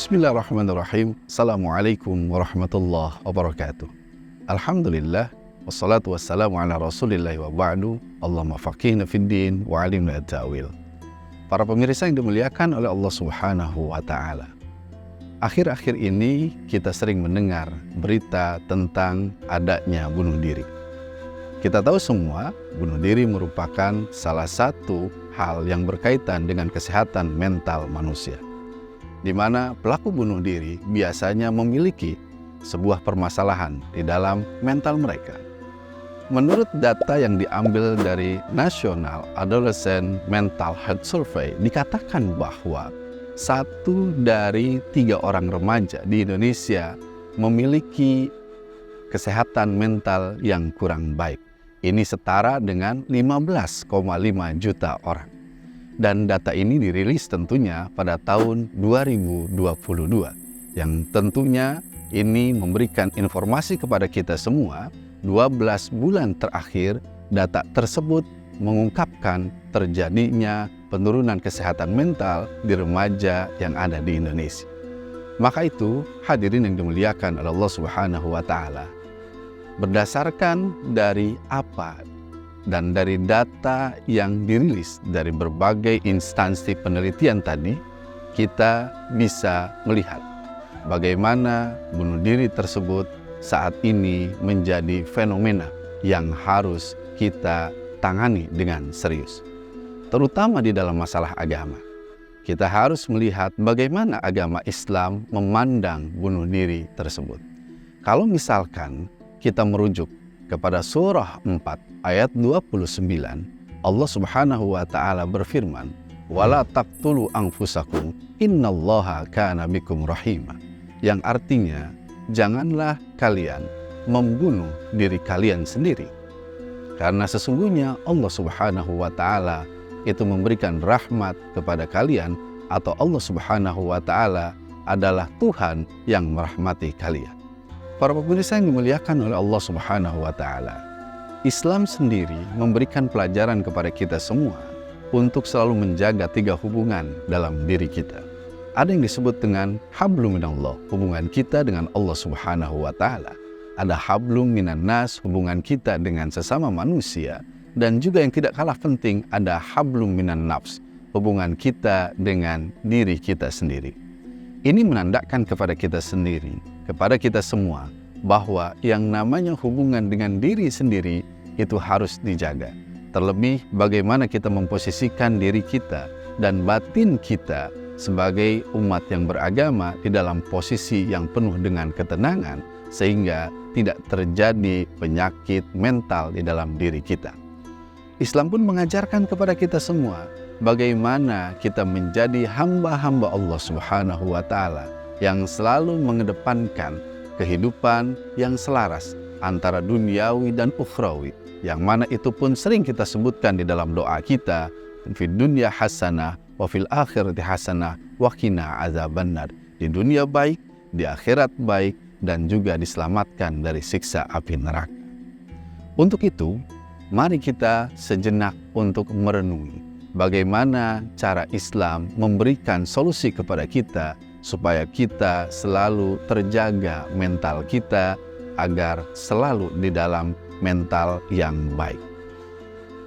Bismillahirrahmanirrahim. Assalamualaikum warahmatullahi wabarakatuh. Alhamdulillah, wassalatu wassalamu ala rasulillahi wa ba'du. Allahumma faqihna fid din wa alimna at-ta'wil. Para pemirsa yang dimuliakan oleh Allah Subhanahu wa ta'ala, akhir-akhir ini kita sering mendengar berita tentang adanya bunuh diri. Kita tahu semua, bunuh diri merupakan salah satu hal yang berkaitan dengan kesehatan mental manusia, di mana pelaku bunuh diri biasanya memiliki sebuah permasalahan di dalam mental mereka. Menurut data yang diambil dari National Adolescent Mental Health Survey, dikatakan bahwa 1 dari 3 orang remaja di Indonesia memiliki kesehatan mental yang kurang baik. Ini setara dengan 15,5 juta orang. Dan data ini dirilis tentunya pada tahun 2022, yang tentunya ini memberikan informasi kepada kita semua. 12 bulan terakhir data tersebut mengungkapkan terjadinya penurunan kesehatan mental di remaja yang ada di Indonesia. Maka itu, hadirin yang dimuliakan oleh Allah Subhanahu wa ta'ala, berdasarkan dari apa dan dari data yang dirilis dari berbagai instansi penelitian tadi, kita bisa melihat bagaimana bunuh diri tersebut saat ini menjadi fenomena yang harus kita tangani dengan serius. Terutama di dalam masalah agama. Kita harus melihat bagaimana agama Islam memandang bunuh diri tersebut. Kalau misalkan kita merujuk kepada surah 4 ayat 29, Allah Subhanahu wa ta'ala berfirman, "Wala taqtulu anfusakum innallaha kana bikum rahima." Yang artinya, janganlah kalian membunuh diri kalian sendiri, karena sesungguhnya Allah Subhanahu wa ta'ala itu memberikan rahmat kepada kalian, atau Allah Subhanahu wa ta'ala adalah Tuhan yang merahmati kalian. Para pemirsa yang dimuliakan oleh Allah Subhanahu wa ta'ala, Islam sendiri memberikan pelajaran kepada kita semua untuk selalu menjaga 3 hubungan dalam diri kita. Ada yang disebut dengan hablum minallah, hubungan kita dengan Allah Subhanahu wa ta'ala. Ada hablum minan nas, hubungan kita dengan sesama manusia. Dan juga yang tidak kalah penting, ada hablum minan nafs, hubungan kita dengan diri kita sendiri. Ini menandakan kepada kita sendiri, kepada kita semua, bahwa yang namanya hubungan dengan diri sendiri itu harus dijaga. Terlebih bagaimana kita memposisikan diri kita dan batin kita sebagai umat yang beragama di dalam posisi yang penuh dengan ketenangan, sehingga tidak terjadi penyakit mental di dalam diri kita. Islam pun mengajarkan kepada kita semua bagaimana kita menjadi hamba-hamba Allah Subhanahu wa ta'ala yang selalu mengedepankan kehidupan yang selaras antara duniawi dan ukhrawi, yang mana itu pun sering kita sebutkan di dalam doa kita, fid dunya hasanah wa fil akhirati hasanah wa qina azabannar. Di dunia baik, di akhirat baik, dan juga diselamatkan dari siksa api neraka. Untuk itu, mari kita sejenak untuk merenungi bagaimana cara Islam memberikan solusi kepada kita supaya kita selalu terjaga mental kita agar selalu di dalam mental yang baik.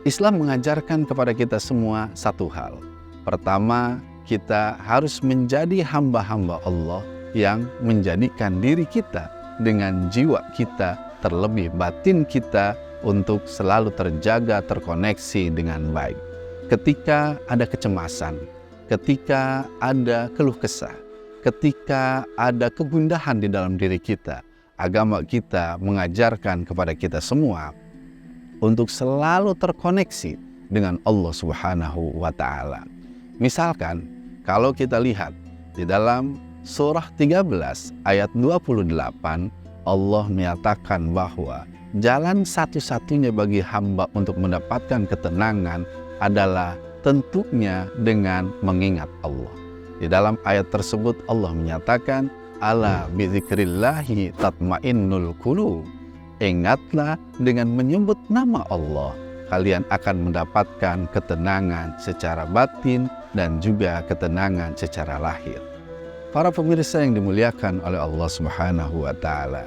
Islam mengajarkan kepada kita semua satu hal. Pertama, kita harus menjadi hamba-hamba Allah yang menjadikan diri kita dengan jiwa kita, terlebih batin kita, untuk selalu terjaga, terkoneksi dengan baik. Ketika ada kecemasan, ketika ada keluh kesah, ketika ada kegundahan di dalam diri kita, agama kita mengajarkan kepada kita semua untuk selalu terkoneksi dengan Allah Subhanahu wa ta'ala. Misalkan, kalau kita lihat di dalam surah 13 ayat 28, Allah menyatakan bahwa jalan satu-satunya bagi hamba untuk mendapatkan ketenangan adalah tentunya dengan mengingat Allah. Di dalam ayat tersebut Allah menyatakan, ala bizikrillahi tatmainnul qulub. Ingatlah dengan menyebut nama Allah, kalian akan mendapatkan ketenangan secara batin dan juga ketenangan secara lahir. Para pemirsa yang dimuliakan oleh Allah Subhanahu wa Ta'ala,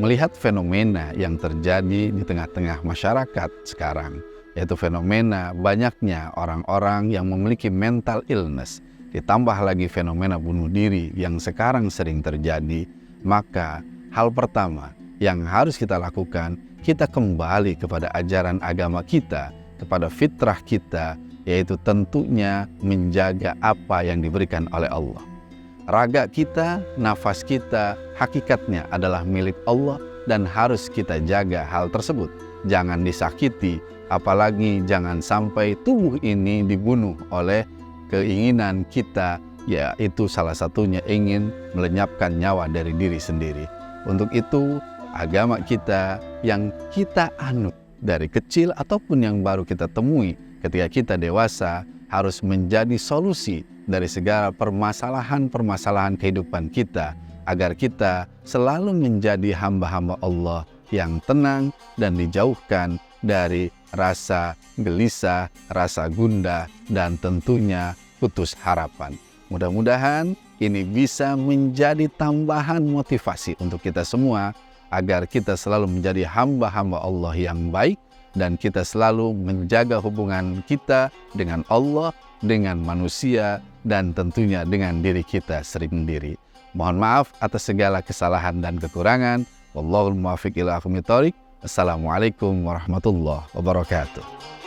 melihat fenomena yang terjadi di tengah-tengah masyarakat sekarang, yaitu fenomena banyaknya orang-orang yang memiliki mental illness, ditambah lagi fenomena bunuh diri yang sekarang sering terjadi, maka hal pertama yang harus kita lakukan, kita kembali kepada ajaran agama kita, kepada fitrah kita, yaitu tentunya menjaga apa yang diberikan oleh Allah. Raga kita, nafas kita, hakikatnya adalah milik Allah dan harus kita jaga hal tersebut. Jangan disakiti, apalagi jangan sampai tubuh ini dibunuh oleh keinginan kita, yaitu salah satunya ingin melenyapkan nyawa dari diri sendiri. Untuk itu, agama kita yang kita anut dari kecil ataupun yang baru kita temui ketika kita dewasa harus menjadi solusi dari segala permasalahan-permasalahan kehidupan kita, agar kita selalu menjadi hamba-hamba Allah yang tenang dan dijauhkan dari rasa gelisah, rasa gundah, dan tentunya putus harapan. Mudah-mudahan ini bisa menjadi tambahan motivasi untuk kita semua, agar kita selalu menjadi hamba-hamba Allah yang baik, dan kita selalu menjaga hubungan kita dengan Allah, dengan manusia, dan tentunya dengan diri kita sendiri. Mohon maaf atas segala kesalahan dan kekurangan. Wallahul muwaffiq ila aqwamit thoriq. Assalamualaikum warahmatullahi wabarakatuh.